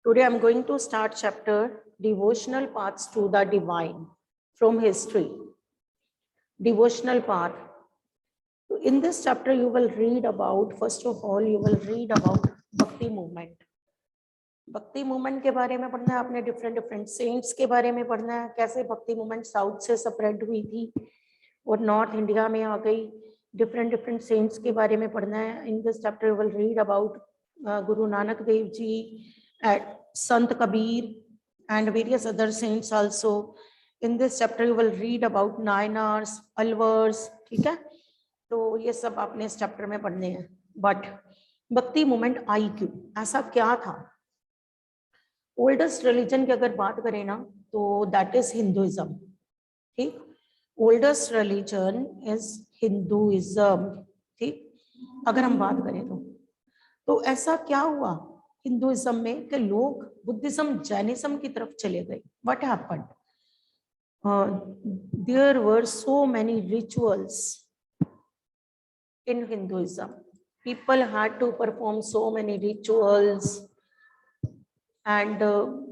Today I'm going to start chapter Devotional Paths to the Divine from History. Devotional path. So in this chapter you will read about, first of all you will read about Bhakti movement. भक्ति movement के बारे में पढ़ना है आपने, different cents के बारे में पढ़ना है, कैसे भक्ति मूवमेंट साउथ से स्प्रेड हुई थी और नॉर्थ इंडिया में आ गई, डिफरेंट सेंट्स के बारे में पढ़ना है. इन this chapter you will read about Guru Nanak Dev ji, Sant Kabir and various other saints also. In this chapter you will read about नायनार्स, Alvars, ठीक है. तो ये सब आपने इस चैप्टर में पढ़ने हैं. बट भक्ति मूवमेंट आई क्यों, ऐसा क्या था? ओल्डेस्ट रिलीजन की अगर बात करें ना तो दैट इज हिंदुइज्म. ठीक, ओल्डेस्ट रिलीजन इज हिंदुइज्म. ठीक, अगर हम बात करें तो ऐसा क्या हुआ हिंदुइज्म में कि लोग बुद्धिज्म जैनिज्म की तरफ चले गए? What happened? There were so many rituals in Hinduism. People had to perform so many rituals, and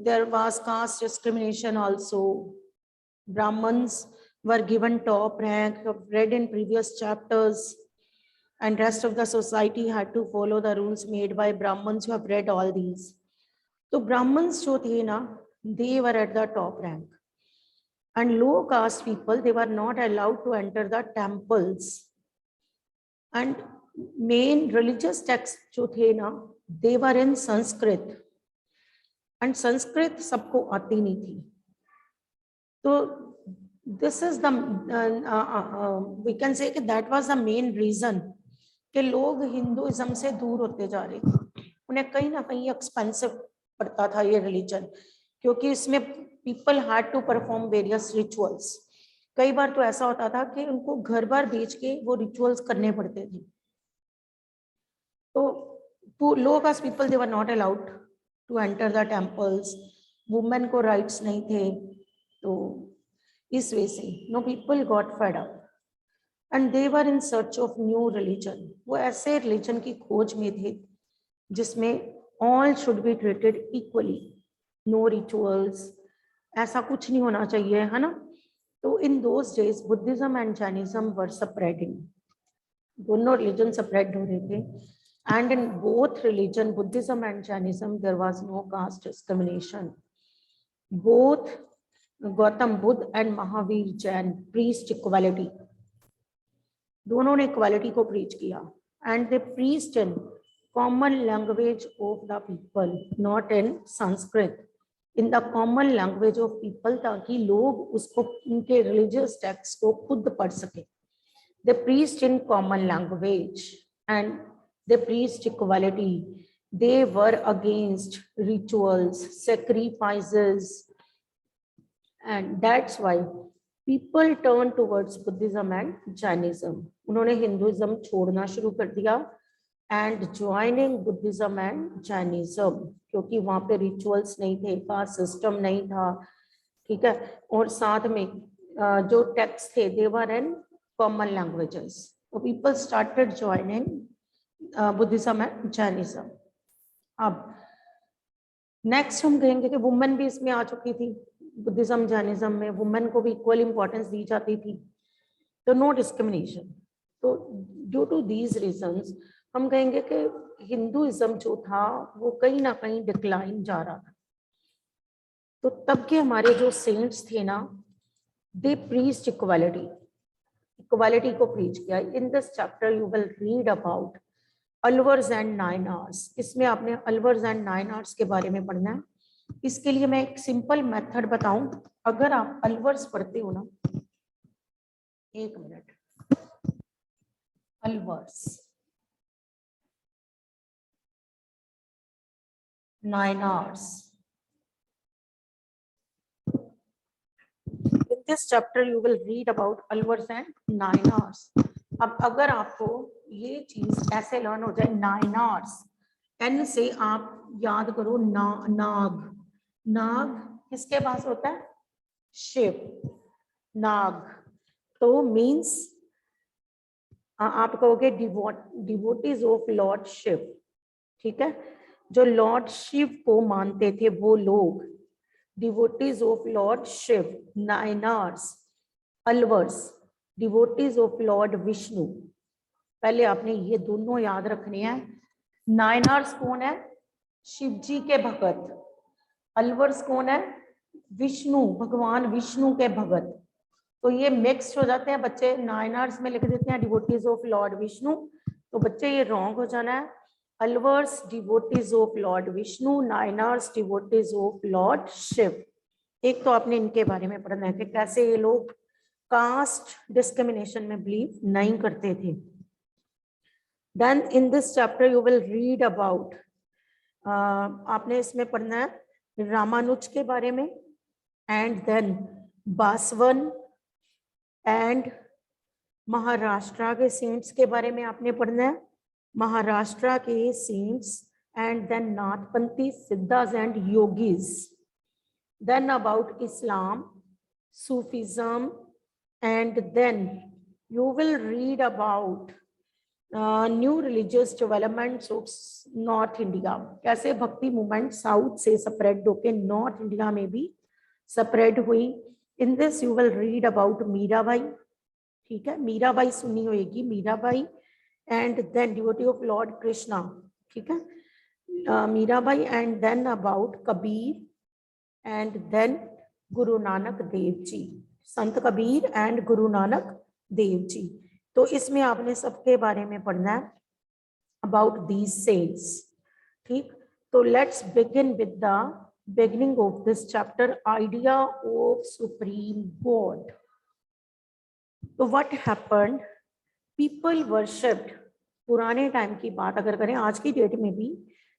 there was caste discrimination also. Brahmins were given top rank, read in previous chapters, and rest of the society had to follow the rules made by Brahmins. You have read all these. So Brahmins jo the na, they were at the top rank, and low caste people, they were not allowed to enter the temples. And main religious texts जो थे ना, they were in Sanskrit, and Sanskrit सबको आती नहीं थी. तो this is the we can say कि that was the main reason कि लोग हिंदुइज्म से दूर होते जा रहे थे. उन्हें कहीं ना कहीं एक्सपेंसिव पड़ता था ये रिलीजन, क्योंकि इसमें people had to perform various rituals. कई बार तो ऐसा होता था कि उनको घर बार बेच के वो रिचुअल्स करने पड़ते थे. तो low caste people they were not allowed to enter the temples. Women को राइट्स नहीं थे. तो इस वजह से now people got fed up and they were in search of new religion. वो ऐसे रिलीजन की खोज में थे जिसमें all should be treated equally, no rituals, ऐसा कुछ नहीं होना चाहिए, है ना. तो in those days Buddhism and Jainism were spreading. दोनों रिलीजन स्प्रेड हो रहे थे, and in both religion Buddhism and Jainism there was no caste discrimination. Both Gautam Buddha and Mahavir Jain preached equality. दोनों ने इक्वालिटी को प्रीच किया, and they preached in common language of the people, not in Sanskrit, in the common language of people, ताकि लोग उसको उनके religious text को खुद पढ़ सके. They preached in common language and they preached equality. They were against rituals, sacrifices, and that's why people turn towards Buddhism and Jainism. उन्होंने Hinduism छोड़ना शुरू कर दिया and joining Buddhism and Jainism, क्योंकि वहां पे रिचुअल्स नहीं थे, कास्ट सिस्टम नहीं था, ठीक है. और साथ में जो टेक्स्ट थे they were in common languages. तो people started joining Buddhism and Jainism. अब नेक्स्ट हम कहेंगे कि वुमेन भी इसमें आ चुकी थी. बुद्धिज्म जैनिज्म में वुमेन को भी इक्वल इंपॉर्टेंस दी जाती थी, तो नो डिस्क्रिमिनेशन. तो ड्यू टू दीज रीजंस हम कहेंगे कि हिंदुइज्म जो था वो कहीं ना कहीं डिक्लाइन जा रहा था. तो तब के हमारे जो सेंट्स थे ना, दे प्रीच्ड इक्वालिटी, इक्वालिटी को प्रीच किया. In this chapter you will read about Alvars and Nayanars. इसमें आपने अलवर्स एंड नायनार्स के बारे में पढ़ना है. इसके लिए मैं एक सिंपल मेथड बताऊं. अगर आप अलवर्स पढ़ते हो ना, एक minute, Alvars, Nayanars. In this chapter you will read about Alvars and Nayanars. अब अगर आपको ये चीज ऐसे लर्न हो जाए, नायनार्स, एन से आप याद करो नाग. नाग किसके पास होता है? शिव. नाग तो मीन्स आप कहोगे डिवोटीज ऑफ लॉर्ड शिव, ठीक है. जो लॉर्ड शिव को मानते थे वो लोग, devotees of Lord Shiva, Nayanars, Alvars, devotees of Lord Vishnu. पहले आपने ये दोनों याद रखने हैं। नायनार्स कौन है? शिव जी के भगत। अलवर्स कौन है? विष्णु, भगवान विष्णु के भगत। तो ये मिक्स हो जाते हैं बच्चे, नायनार्स में लिख देते हैं डिवोटीज ऑफ लॉर्ड विष्णु, तो बच्चे ये रॉन्ग हो जाना है। Alvars devotees of Lord Vishnu, Nayanars devotees of Lord Shiva. एक तो आपने इनके बारे में पढ़ना है कि कैसे ये लोग कास्ट डिस्क्रिमिनेशन में बिलीव नहीं करते थे। Then in this chapter you will read about, आपने इसमें पढ़ना है रामानुज के बारे में, and then Basavan and Maharashtra के सेंट्स के बारे में आपने पढ़ना है, महाराष्ट्र के saints, and then Nathpanthi siddhas and yogis, then about Islam, Sufism, and then you will read about new religious developments of North India, कैसे भक्ति मूवमेंट साउथ से स्प्रेड होके नॉर्थ इंडिया में भी स्प्रेड हुई। In this you will read about Mirabai, ठीक है, मीराबाई सुनी होगी, Mirabai, and then devotee of Lord Krishna, ठीक है, Mirabai, and then about Kabir, and then Guru Nanak Dev ji, Sant Kabir and Guru Nanak Dev ji. तो इसमें आपने सबके बारे में पढ़ना है अबाउट दीज सेंट्स, ठीक। तो let's begin with the beginning of this chapter, idea of supreme God. So what happened? People worshipped, पुराने टाइम की बात अगर करें आज की डेट में भी,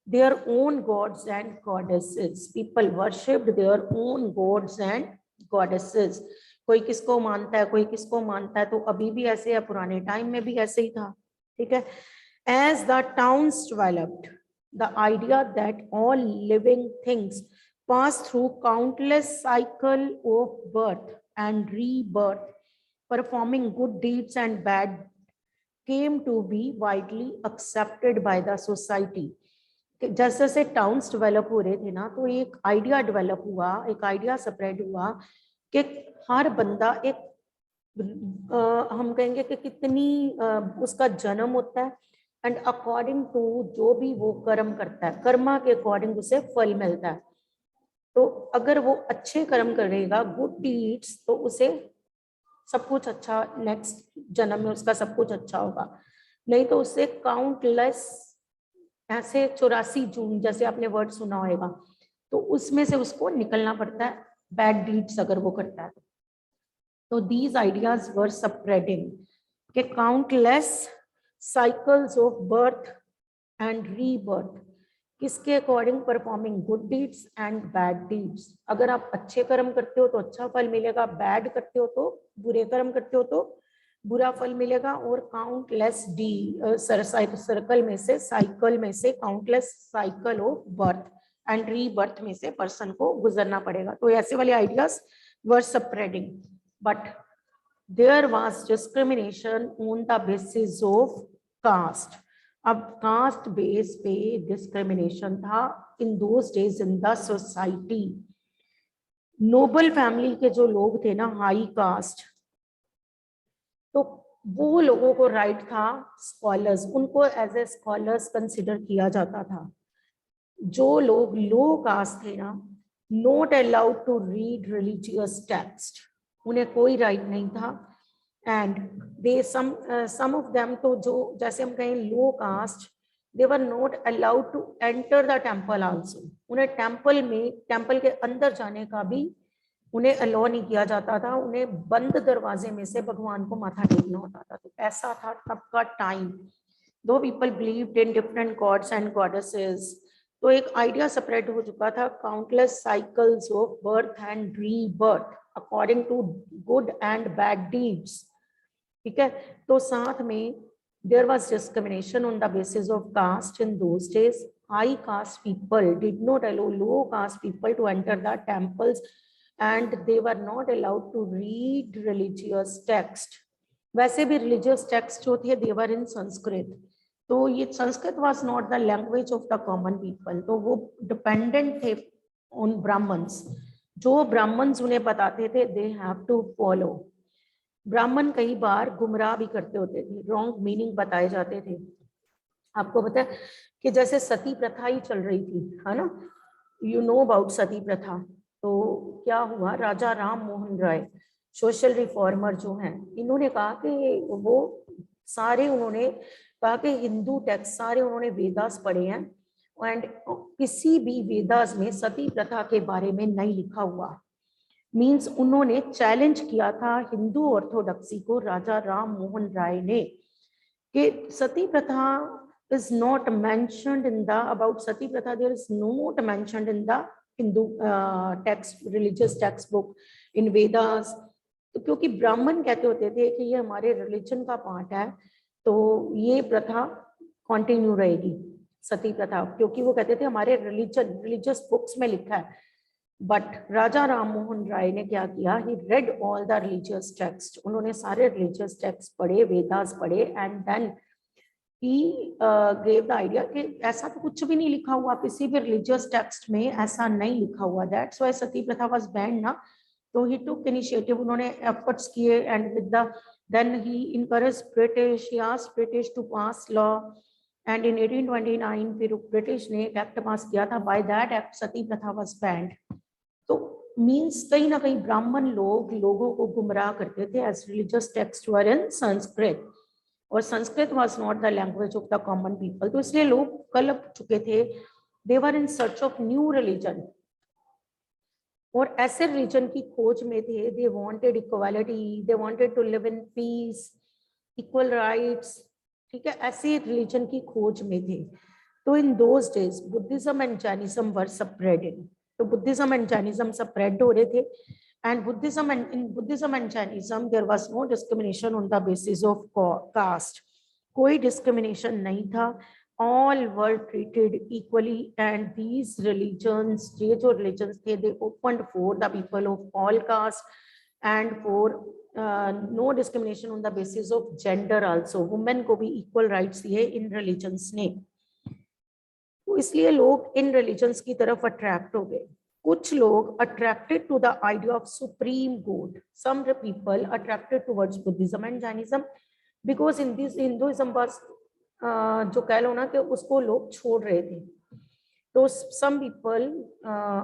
their own gods and goddesses. People worshipped their own gods and goddesses. कोई किसको मानता है, कोई किसको मानता है, तो अभी भी ऐसे है, पुराने टाइम में भी ऐसे ही था, ठीक है। As the towns developed, the idea that all living things pass through countless cycle of birth and rebirth, performing good deeds and bad, came to be widely accepted by the society. जैसे जैसे towns develop हो रहे थे ना, तो एक idea develop हुआ, एक आइडिया स्प्रेड हुआ कि हर बंदा एक हम कहेंगे कि कितनी उसका जन्म होता है, एंड अकॉर्डिंग टू जो भी वो कर्म करता है, कर्मा के अकॉर्डिंग उसे फल मिलता है। तो अगर वो अच्छे कर्म करेगा, गुड डीड्स, तो उसे सब कुछ अच्छा, नेक्स्ट जन्म में उसका सब कुछ अच्छा होगा। नहीं तो उससे काउंटलेस ऐसे 84 जून जैसे आपने वर्ड सुना होगा, तो उसमें से उसको निकलना पड़ता है, बैड डीड्स अगर वो करता है। तो these ideas were spreading कि countless cycles of birth and rebirth, किसके according? Performing good deeds and bad deeds. अगर आप अच्छे कर्म करते हो तो अच्छा फल मिलेगा, बैड करते हो तो, बुरे कर्म करते हो तो बुरा फल मिलेगा। और काउंटलेस सर्कल में से, साइकिल में से, countless cycle of birth and rebirth में से पर्सन को गुजरना पड़ेगा। तो ऐसे वाले ideas were spreading, but there was discrimination on the basis of caste. अब कास्ट बेस पे डिस्क्रिमिनेशन था in those days in the society. Noble family के जो लोग थे ना, हाई कास्ट, तो वो लोगों को राइट था, स्कॉलर्स, उनको एज ए स्कॉलर्स कंसिडर किया जाता था। जो लोग लो कास्ट थे ना, not allowed to read religious text, उन्हें कोई राइट नहीं था। And they some of them, तो जो जैसे हम कहें low caste, they were not allowed to enter the temple also, उन्हें टेम्पल में, टेम्पल के अंदर जाने का भी उन्हें अलाउ नहीं किया जाता था, उन्हें बंद दरवाजे में से भगवान को माथा टेकना होता था। तो ऐसा था तब का टाइम। दो people believed in different gods and goddesses, तो एक आइडिया स्प्रेड हो चुका था, countless cycles of birth and rebirth according to good and bad deeds, ठीक है। तो साथ में there was discrimination on the basis of caste in those days. High caste people did not allow low caste people to enter the temples and they were not allowed to read religious text. वैसे भी religious text जो थे they were in Sanskrit, तो ये Sanskrit was not the language of the common people, तो वो dependent थे उन ब्राह्मण्स, जो ब्राह्मण्स उन्हें बताते थे दे हैव टू फॉलो। ब्राह्मण कई बार गुमराह भी करते होते थे, रॉन्ग मीनिंग बताए जाते थे। आपको पता है कि जैसे सती प्रथा ही चल रही थी, है ना, यू नो अबाउट सती प्रथा। तो क्या हुआ, राजा राम मोहन राय सोशल रिफॉर्मर जो हैं, इन्होंने कहा कि वो सारे, उन्होंने कहा कि हिंदू टेक्स्ट सारे उन्होंने वेदास पढ़े हैं एंड किसी भी वेदास में सती प्रथा के बारे में नहीं लिखा हुआ। मींस उन्होंने चैलेंज किया था हिंदू ऑर्थोडॉक्सी को, राजा राम मोहन राय ने, कि सती प्रथा is not mentioned in the, about sati pratha there is not mentioned in the Hindu text, religious textbook, in Vedas। तो क्योंकि ब्राह्मण कहते होते थे कि ये हमारे रिलीजन का पार्ट है, तो ये प्रथा कंटिन्यू रहेगी, सती प्रथा, क्योंकि वो कहते थे हमारे रिलीजियस बुक्स में लिखा है। बट राजा राम मोहन राय ने क्या किया, he read all the religious text, उन्होंने सारे रिलीजियस टेक्स्ट पढ़े, वेदास पढ़े, and then he gave the idea कि ऐसा तो कुछ भी नहीं लिखा हुआ किसी भी रिलीजियस टेक्स्ट में, ऐसा नहीं लिखा हुआ, दैट्स व्हाई सती प्रथा वाज बैंड ना। तो ही टुक इनिशिएटिव, उन्होंने एफर्ट्स किए, and with the then he encourage British, he asked British to pass law, and in 1829 फिर ब्रिटिश ने एक एक्ट पास किया था, बाय दैट एक्ट सती प्रथा वाज बैंड। तो मीन्स कहीं ना कहीं ब्राह्मण लोग लोगों को गुमराह करते थे as religious text were in Sanskrit, और Sanskrit was not the language of the common people. तो इसलिए लोग कलप चुके थे, they were in search of new religion, और ऐसे रिलीजन की खोज में थे। They wanted equality, they wanted to live in peace, equal rights, ठीक है, ऐसे रिलीजन की खोज में थे। तो in those days Buddhism and Jainism were spreading, तो बुद्धिज्म एंड जैनिज्म स्प्रेड हो रहे थे, and Buddhism and Jainism there was no discrimination on the basis of caste, कोई discrimination नहीं था, all were treated equally, and these religions, ये जो religions थे, they opened for the people of all caste and for no discrimination on the basis of gender also, women को भी equal rights दिए इन religions ने। तो इसलिए लोग इन religions की तरफ अट्रैक्ट हो गए। कुछ लोग attracted to the idea of supreme god, some people attracted towards Buddhism and Jainism, because in this Hinduism बस जो कह लो ना कि उसको लोग छोड़ रहे थे। तो some people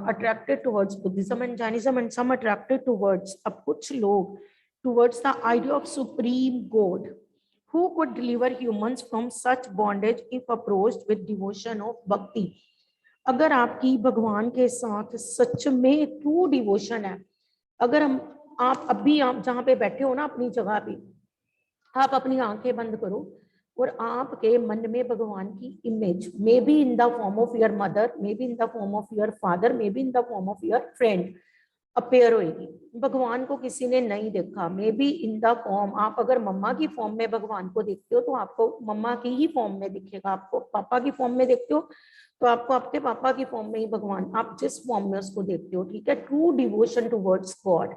attracted towards Buddhism and Jainism, and some attracted towards, अब कुछ लोग towards the idea of supreme god who could deliver humans from such bondage if approached with devotion of bhakti। अगर आपकी भगवान के साथ सच में ट्रू डिवोशन है, अगर आप अभी आप जहाँ पे बैठे हो ना अपनी जगह पे, आप अपनी आंखें बंद करो और आपके मन में भगवान की image, may be in the form of your mother, may be in the form of your father, may be in the form of your friend appear होएगी। भगवान को किसी ने नहीं देखा, may be in the form, आप अगर मम्मा की फॉर्म में भगवान को देखते हो तो आपको मम्मा की ही फॉर्म में दिखेगा, आपको पापा की फॉर्म में देखते हो तो आपको आपके पापा की फॉर्म में ही भगवान, आप जिस फॉर्म में उसको देखते हो, ठीक है। ट्रू डिवोशन टुवर्ड्स गॉड,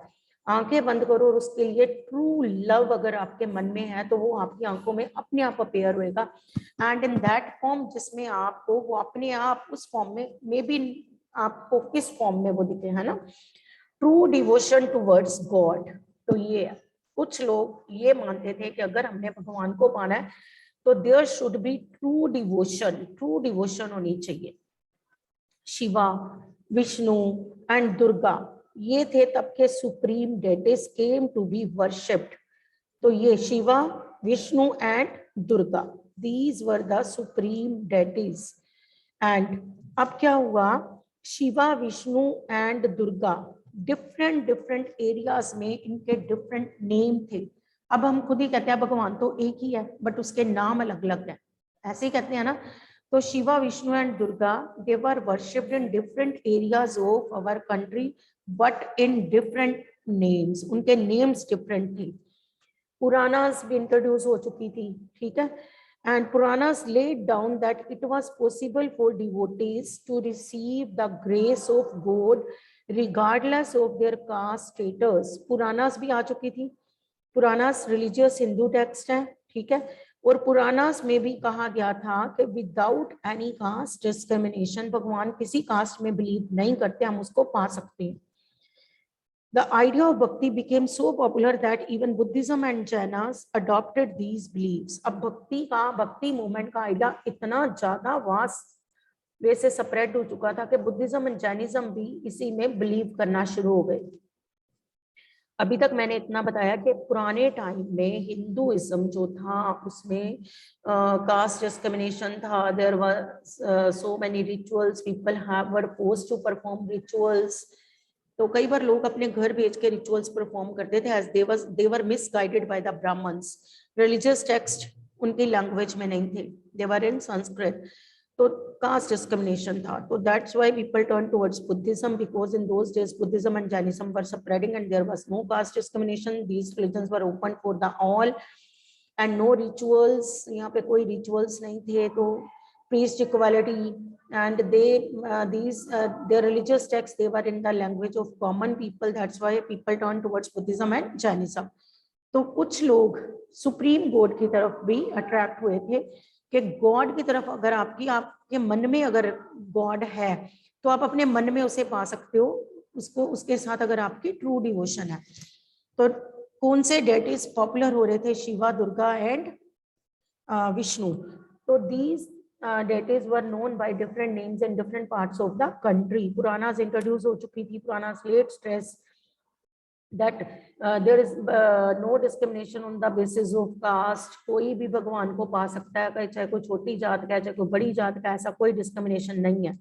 आंखें बंद करो और उसके लिए ट्रू लव अगर आपके मन में है तो वो आपकी आंखों में अपने आप अपेयर होएगा, एंड इन दैट फॉर्म जिसमें आपको वो अपने आप उस फॉर्म में, मे बी आपको किस फॉर्म में वो दिखे, है ना, ट्रू डिवोशन टुवर्ड्स गॉड। तो ये कुछ लोग ये मानते थे कि अगर हमने भगवान को पाना है तो there should be true devotion होनी चाहिए। शिवा, विष्णु एंड दुर्गा, ये थे तब के supreme deities came to be worshipped. तो ये Shiva, Vishnu and Durga, these were the supreme deities. And अब क्या हुआ, Shiva, Vishnu and Durga different areas में इनके डिफरेंट नेम थे। अब हम खुद ही कहते हैं भगवान तो एक ही है बट उसके नाम अलग अलग हैं, ऐसे ही कहते हैं ना। तो Shiva, Vishnu and Durga they were worshipped in different areas of our country but in different names, उनके नेम्स डिफरेंट थे। पुरानास भी इंट्रोड्यूस हो चुकी थी, ठीक है, and Puranas laid down that it was possible for devotees to receive the grace of God regardless of their caste status। Puranas भी आ चुकी थी, पुरानास रिलीजियस हिंदू टेक्स्ट है, ठीक है, और पुराणास में भी कहा गया था कि विदाउट एनी कास्ट डिस्क्रिमिनेशन, भगवान किसी कास्ट में बिलीव नहीं करते, हम उसको पा सकते हैं। The idea of bhakti became so popular that even Buddhism and Jainas adopted these beliefs. अब भक्ति मूवमेंट का आइडिया इतना ज्यादा वास्ट वे से स्प्रेड हो चुका था कि बुद्धिज्म एंड जैनिज्म भी इसी में बिलीव करना शुरू हो गए। अभी तक मैंने इतना बताया कि पुराने टाइम में हिंदुइज्म जो था उसमें कास्ट डिस्क्रिमिनेशन था, there were so many rituals, people were forced to perform rituals. तो कई बार लोग अपने घर भेज के रिचुअल्स परफॉर्म करते थे as they were misguided by the Brahmins. Religious text उनकी लैंग्वेज में नहीं थे, दे वर इन संस्कृत। तो caste discrimination था, तो that's why people turned towards Buddhism, because in those days Buddhism and Jainism were spreading and there was no caste discrimination. These religions were open for the all and no rituals, यहाँ पे कोई rituals नहीं थे, तो priest equality and their religious texts, they were in the language of common people. That's why people turned towards Buddhism and Jainism. तो कुछ लोग supreme God की तरफ भी अट्रैक्ट हुए थे कि गॉड की तरफ अगर आपके मन में अगर गॉड है तो आप अपने मन में उसे पा सकते हो, उसको उसके साथ अगर आपकी ट्रू डिवोशन है। तो कौन से डेटीज पॉपुलर हो रहे थे? शिवा, दुर्गा एंड विष्णु। तो these deities were known by different names in different parts of the country. Puranas introduce हो चुकी थी, Puranas laid stress that there is no discrimination on the basis of caste। कोई भी भगवान को पा सकता है, चाहे कोई छोटी जात का है चाहे कोई बड़ी जात का, ऐसा कोई डिस्क्रिमिनेशन नहीं है।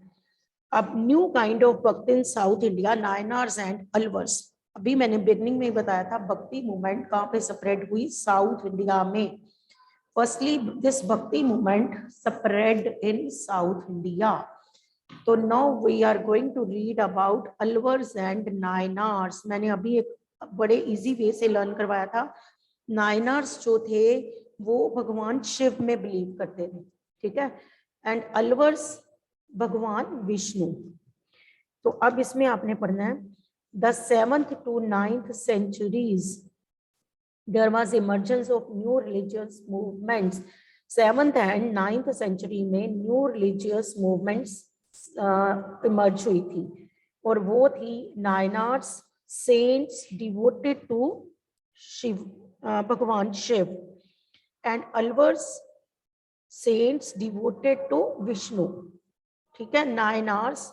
अब न्यू काइंड ऑफ भक्ति इन साउथ इंडिया, नायनार्स एंड अलवर्स। अभी मैंने बिगनिंग में ही बताया था भक्ति मूवमेंट कहाँ पे स्प्रेड हुई, साउथ इंडिया में। Firstly this bhakti movement spread in south India. तो now we are going to read about Alvars and Nayanars. मैंने अभी एक बड़े इजी वे से लर्न करवाया था। नायनार्स जो थे वो भगवान शिव में बिलीव करते थे, ठीक है, एंड अलवर्स भगवान विष्णु। तो अब इसमें आपने पढ़ना है the 7th to 9th centuries there was emergence of new religious movements। 7th and 9th century में न्यू रिलीजियस मूवमेंट्स इमर्ज हुई थी और वो थी नायनार्स, saints devoted to शिव, भगवान Shiv, and Alvars saints devoted to Vishnu, ठीक है। नायनार्स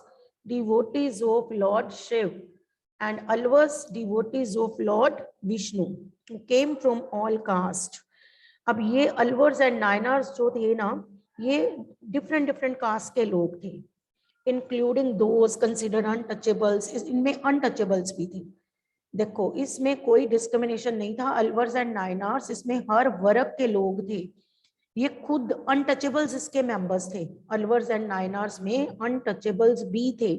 devotees of Lord Shiv and Alvars devotees of Lord Vishnu who came from all caste। अब ये अलवर्स एंड नायनार्स जो थे ना, ये डिफरेंट कास्ट के लोग थे, इंक्लूडिंग दोज कंसिडर्ड अनटचेबल्स। इनमें अनटचेबल्स भी थे। देखो इसमें कोई डिस्क्रिमिनेशन नहीं था, अलवर्स एंड नायनार्स, इसमें हर वर्ग के लोग थे। ये खुद अनटचेबल्स इसके मेंबर्स थे। अलवर्स एंड नायनार्स में अनटचेबल्स भी थे,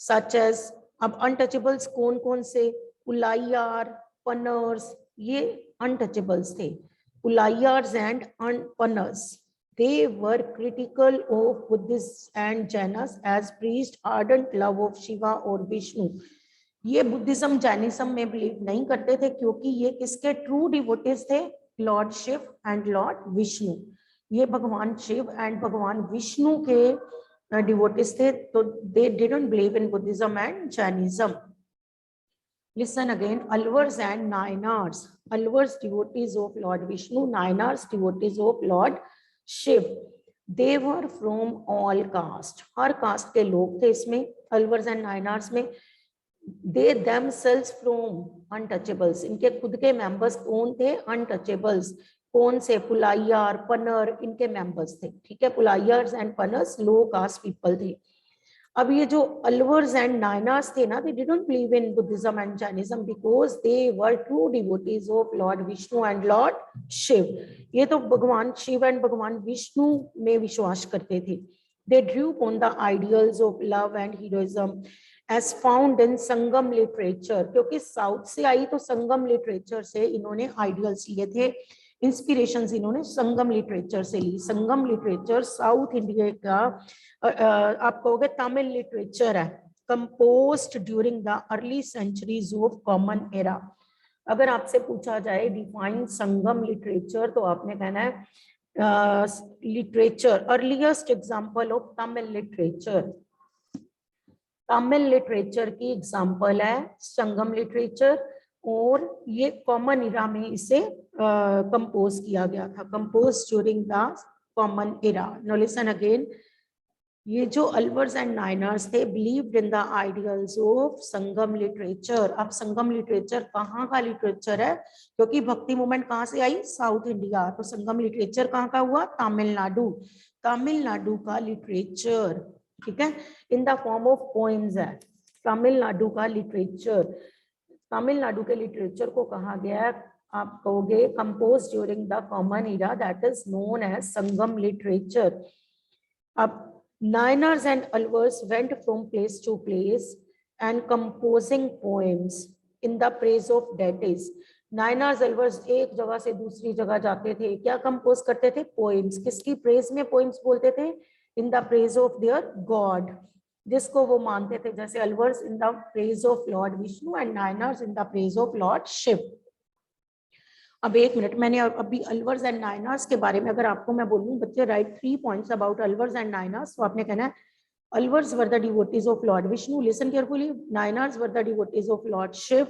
सच एज, अब अनटचेबल्स कौन कौन से? उलाइयार, पन्नर्स, ये अनटचेबल्स थे। उलाइयार्स and पन्नर्स, they were critical of Buddhists and Jainas as preached ardent love of Shiva और विष्णु। ये बुद्धिज्म जैनिज्म में बिलीव नहीं करते थे क्योंकि ये किसके ट्रू डिवोटीज थे? Lord Shiv and lord Vishnu. ये भगवान शिव एंड भगवान विष्णु के डिवोटीज थे, तो they didn't believe in Buddhism and Jainism। Listen again, Alvars and Nayanars, Alvars devotees of Lord Vishnu, Nayanars devotees of Lord Shiva, they were from all caste, हर कास्ट के लोग थे इसमें, अलवर्स एंड नायनार्स में। they themselves from untouchables, इनके खुद के मेंबर्स कौन थे? अनटचेबल्स। कौन से? पुलाइयार, पनर, इनके मेंबर्स थे, ठीक है। पुलाइयार्स एंड पनर्स लो कास्ट पीपल थे। अब ये जो अलवर्स एंड नायनार्स थे ना, they didn't believe in Buddhism and Jainism because they were true devotees of Lord Vishnu and Lord Shiv। ये तो भगवान शिव एंड भगवान विष्णु में विश्वास करते थे। They drew upon the ideals of love and heroism as found in Sangam literature। क्योंकि south से आई तो संगम लिटरेचर से इन्होंने आइडियल्स लिए थे, इंस्पिरेशंस इन्होंने संगम लिटरेचर से ली। संगम लिटरेचर साउथ इंडिया का आप कहोगे तमिल लिटरेचर है, composed during the early centuries of common era. अगर आपसे पूछा जाए डिफाइन संगम लिटरेचर तो आपने कहना है literature, earliest example of Tamil literature. Tamil literature की एग्जाम्पल है संगम लिटरेचर, और ये कॉमन इरा में इसे कंपोज किया गया था, compose during the common era. No listen again, ये जो अल्वर्स एंड नायनर्स थे believed in the ideals of Sangam literature. अब संगम लिटरेचर कहाँ का लिटरेचर है, क्योंकि भक्ति मूवमेंट कहाँ से आई, साउथ इंडिया, तो संगम लिटरेचर कहाँ का हुआ, तमिलनाडु, तमिलनाडु का लिटरेचर, ठीक है, in the form of poems है तमिलनाडु का लिटरेचर। तमिलनाडु के लिटरेचर को कहा गया है, आप कहोगे compose during the common era, that is known as Sangam literature. अब Niners and Alvars went from place to place and composing poems in the praise of deities. Niners, Alvars एक जगह से दूसरी जगह जाते थे, क्या कंपोज करते थे, पोएम्स। किसकी प्रेज में पोएम्स बोलते थे, in the praise of their god, जिसको वो मानते थे, जैसे Alvars in the praise of Lord Vishnu and Nayanars in the praise of Lord Shiva. अब एक मिनट, मैंने अभी अलवर्स एंड नायनर्स के बारे में अगर आपको मैं बोलूं, बच्चे write 3 points about Alvars and Nayanars, तो आपने कहना है Alvars were the devotees of Lord Vishnu, listen carefully, Nayanars were the devotees of Lord Shiva,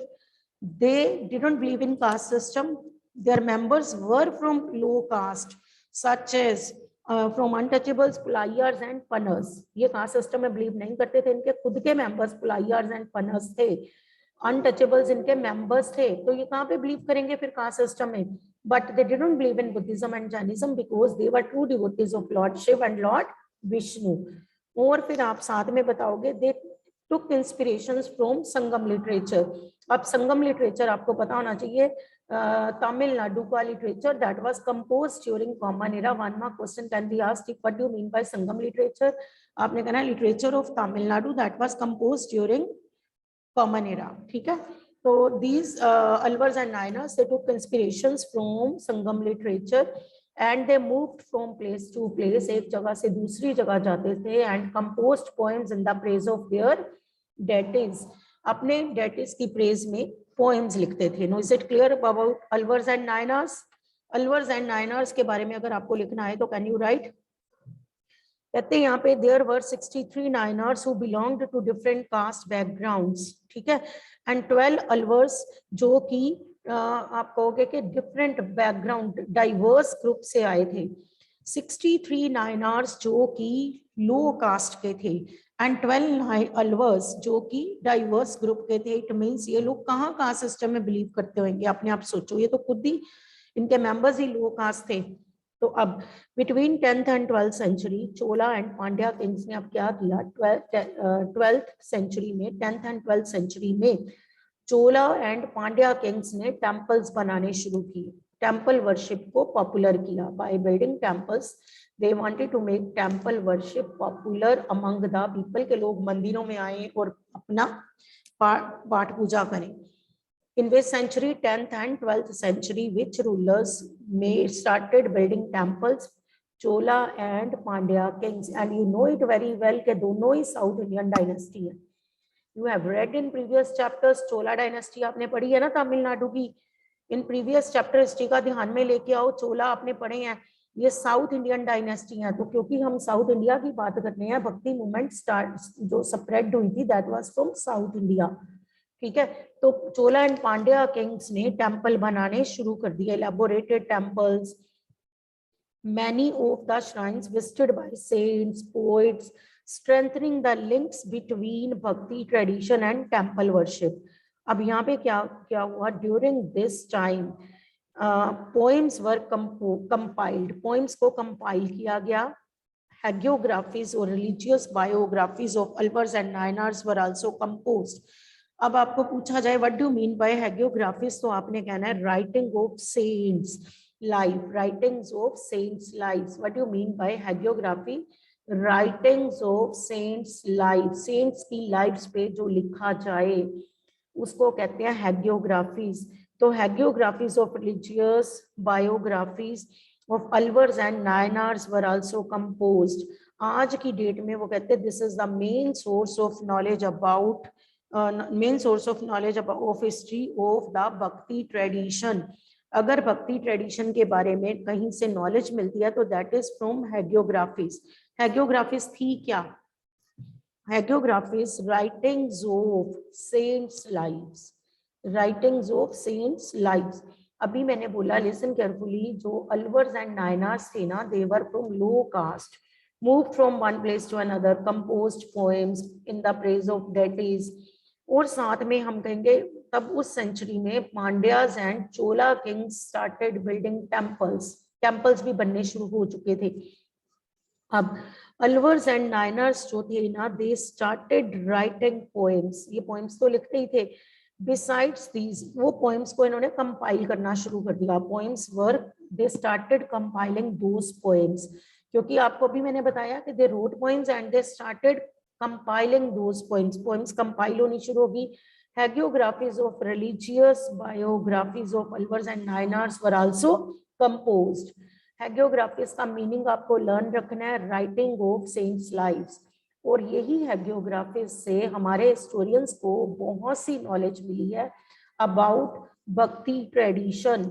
they didn't believe in caste system, their members were from low caste such as from untouchables, Pulaiyars and Panars. ये caste system में believe नहीं करते थे, इनके खुद के members पुलाइयर्स and पनर्स थे, untouchables इनके मेंबर्स थे, तो ये कहाँ पे बिलीव करेंगे फिर कास्ट सिस्टम में, but they didn't believe in Buddhism and Jainism because they were true devotees of Lord Shiv and lord Vishnu. और फिर आप साथ में बताओगे they took inspirations from Sangam literature. अब संगम लिटरेचर आपको पता होना चाहिए, तमिलनाडु का literature that was composed during common era. One mark question can be asked, what do you mean by Sangam literature, आपने कहना literature of Tamil Nadu that was composed during common era, ठीक है। तो these Alvars and Nainars, they took inspirations from Sangam literature and they moved from place to place, एक जगह से दूसरी जगह जाते थे, and composed poems in the praise of their deities, अपने deities की praise में poems लिखते थे। Now is it clear about Alvars and Nainars? Alvars and Nainars के बारे में अगर आपको लिखना है तो can you write? कहते हैं यहाँ पे there were 63 Nayanars who belonged to different caste backgrounds, ठीक है, एंड 12 अलवर्स जो कि आप कहोगे कि डिफरेंट बैकग्राउंड डाइवर्स ग्रुप से आए थे। 63 नायनर्स जो कि लो कास्ट के थे एंड 12 अलवर्स जो कि डाइवर्स ग्रुप के थे। इट मीन्स ये लोग कहाँ कास्ट सिस्टम में बिलीव करते होंगे, अपने आप सोचो, ये तो खुद ही इनके मेंबर्स ही लो कास्ट थे। तो अब between 10th and 12th century Chola and Pandya kings ने अब क्या किया, 12th सेंचुरी में, 10th एंड 12th सेंचुरी में चोला एंड पांड्या किंग्स ने टेम्पल्स बनाने शुरू किए, टेम्पल वर्शिप को पॉपुलर किया by building temples. They wanted to make temple worship popular among the people, के लोग मंदिरों में आए और अपना पाठ पूजा करें। In which century, 10th and 12th century, which rulers started building temples? Chola and Pandya kings, and you know it very well कि दोनों ही South Indian dynasty है। You have read in previous chapters, Chola dynasty आपने पढ़ी है ना तमिलनाडु की, in previous chapter history का ध्यान में लेके आओ, चोला आपने पढ़े हैं, ये साउथ इंडियन डायनेस्टी है। तो क्योंकि हम साउथ इंडिया की बात करते हैं, भक्ति मूवमेंट स्टार्ट जो स्प्रेड हुई थी that was from south India, ठीक है। तो चोला एंड पांड्या किंग्स ने टेम्पल बनाने शुरू कर दिए, elaborated temples, many of the shrines visited by saints, poets, strengthening the links between bhakti tradition and temple worship. अब यहाँ पे क्या क्या हुआ, during this time poems were compiled, poems को कंपाइल किया गया, हैगियोग्राफीज और religious biographies of Alvars and Nayanars were also composed. अब आपको पूछा जाए what do you mean by hagiographies, तो आपने कहना है writing of saints life, writings of saints lives. What do you mean by hagiography, writings of saints life, saints की lives पे जो लिखा जाए उसको कहते हैं हैगियोग्राफीज। तो hagiographies of religious biographies of Alvars and Nayanars were also composed. आज की डेट में वो कहते हैं this is the main source of knowledge about main source of knowledge of history of the bhakti tradition. अगर भक्ति ट्रेडिशन के बारे में कहीं से नॉलेज मिलती है तो that is from hagiographies. Hagiographies थी क्या? Hagiographies writings of saints lives, writings of saints lives. अभी मैंने बोला, लिसन केयरफुली, जो अलवर्स एंड नायनार्स थे ना, they were from low caste, moved from one place to another, composed poems in the praise of deities। और साथ में हम कहेंगे तब उस सेंचुरी में Pandyas and Chola Kings started building temples, temples भी बनने शुरू हो चुके थे। अब अलवर्स एंड नायनर्स जो थे ना, दे स्टार्टेड राइटिंग पोएम्स, ये पोएम्स तो लिखते ही थे। बिसाइड्स दीज, वो पोएम्स को इन्होंने कंपाइल करना शुरू कर दिया। Poems were, they started compiling those poems, क्योंकि आपको अभी मैंने बताया कि they wrote poems and they started compiling those poems. Poems compile होनी शुरू होगी। Hagiographies of religious biographies of Alvars and Nayanars were also composed. Hagiographies का मीनिंग आपको लर्न रखना है, राइटिंग ऑफ सेंट्स लाइव्स। और यही हैगियोग्राफीज से हमारे हिस्टोरियंस को बहुत सी नॉलेज मिली है अबाउट भक्ति ट्रेडिशन।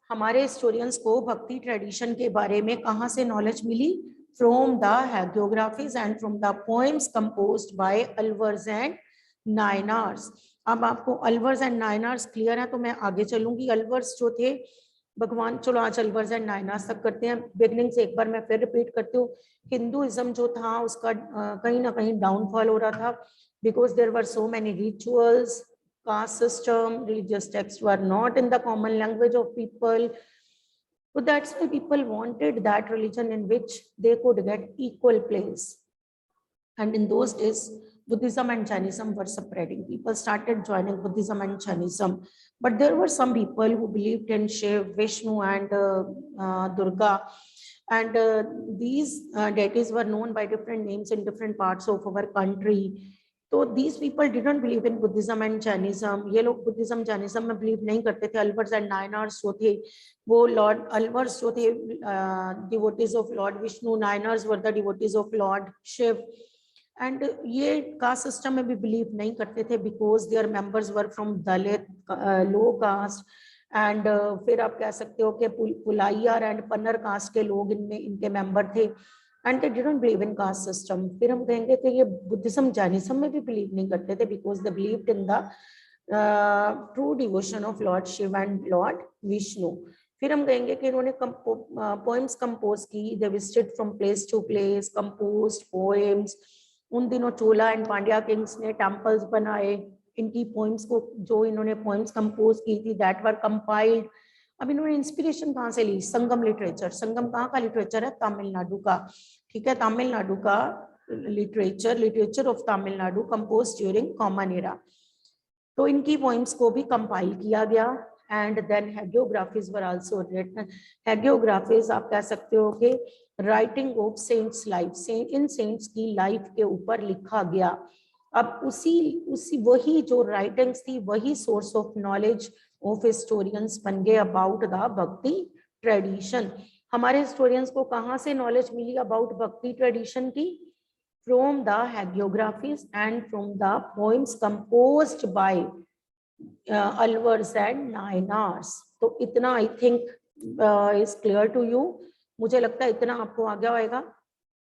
हमारे हिस्टोरियंस को भक्ति ट्रेडिशन के बारे में कहाँ से नॉलेज मिली? From the hagiographies and from the poems composed by Alvars and Nayanars. अब आपको अलवर्स एंड नायनार्स क्लियर है तो मैं आगे चलूंगी। अलवर्स जो थे भगवान, चलो आज अलवर्स एंड नायनार्स तक करते हैं। बिगनिंग से एक बार मैं फिर रिपीट करती हूँ, हिंदुइज्म जो था उसका कहीं ना कहीं डाउनफॉल हो रहा था, because there were so many rituals, caste system, religious texts were not in the common language of people. So that's why people wanted that religion in which they could get equal place. And in those days, Buddhism and Jainism were spreading. People started joining Buddhism and Jainism. But there were some people who believed in Shiv, Vishnu, and Durga. And these deities were known by different names in different parts of our country. तो these people didn't believe in Buddhism and Jainism. ये लोग Buddhism Jainism में believe नहीं करते थे। अल्वर्स and Niners जो थे वो लॉर्ड, अल्वर्स जो थे devotees of Lord Vishnu, Nayanars were the devotees of Lord Shiv. And ये कास्ट सिस्टम में भी बिलीव नहीं करते थे because their members were from Dalit, low caste. And फिर आप कह सकते हो कि पुलाइयर एंड पन्नर कास्ट के लोग इनमें इनके मेंबर थे। And they didn't believe in caste system. फिर हम कहेंगे कि ये बुद्धिज्म जैनिज्म में भी बिलीव नहीं करते थे because they believed in the true devotion of Lord Shiv and lord Vishnu. फिर हम कहेंगे कि इन्होंने पोएम्स कंपोज की, they visited from place to place, composed poems. उन दिनों चोला एंड पांड्या किंग्स ने टेम्पल्स बनाए। इनकी पोएम्स को, जो इन्होंने पोएम्स कंपोज की थी, दैट वर कंपाइल्ड। अब इन्होंने इंस्पिरेशन कहाँ से ली? संगम लिटरेचर। संगम कहाँ का लिटरेचर है? तमिलनाडु का। ठीक है, तमिलनाडु का literature, literature of Tamil Nadu compose during common era. तो इनकी पोइम्स को भी कंपाइल किया गया। And then hagiographies were also written. Hagiographies आप कह सकते हो कि राइटिंग ऑफ सेंट्स लाइफ, इन सेंट्स की लाइफ के ऊपर लिखा गया। अब उसी वही जो राइटिंग्स थी वही source of knowledge of historians बन गए अबाउट द भक्ति ट्रेडिशन। हमारे हिस्टोरियंस को कहाँ से नॉलेज मिली अबाउट भक्ति ट्रेडिशन की? From the hagiographies and from the poems composed by Alvars and Nayanars. तो इतना I think is clear to you. मुझे लगता है इतना आपको आ गया होगा।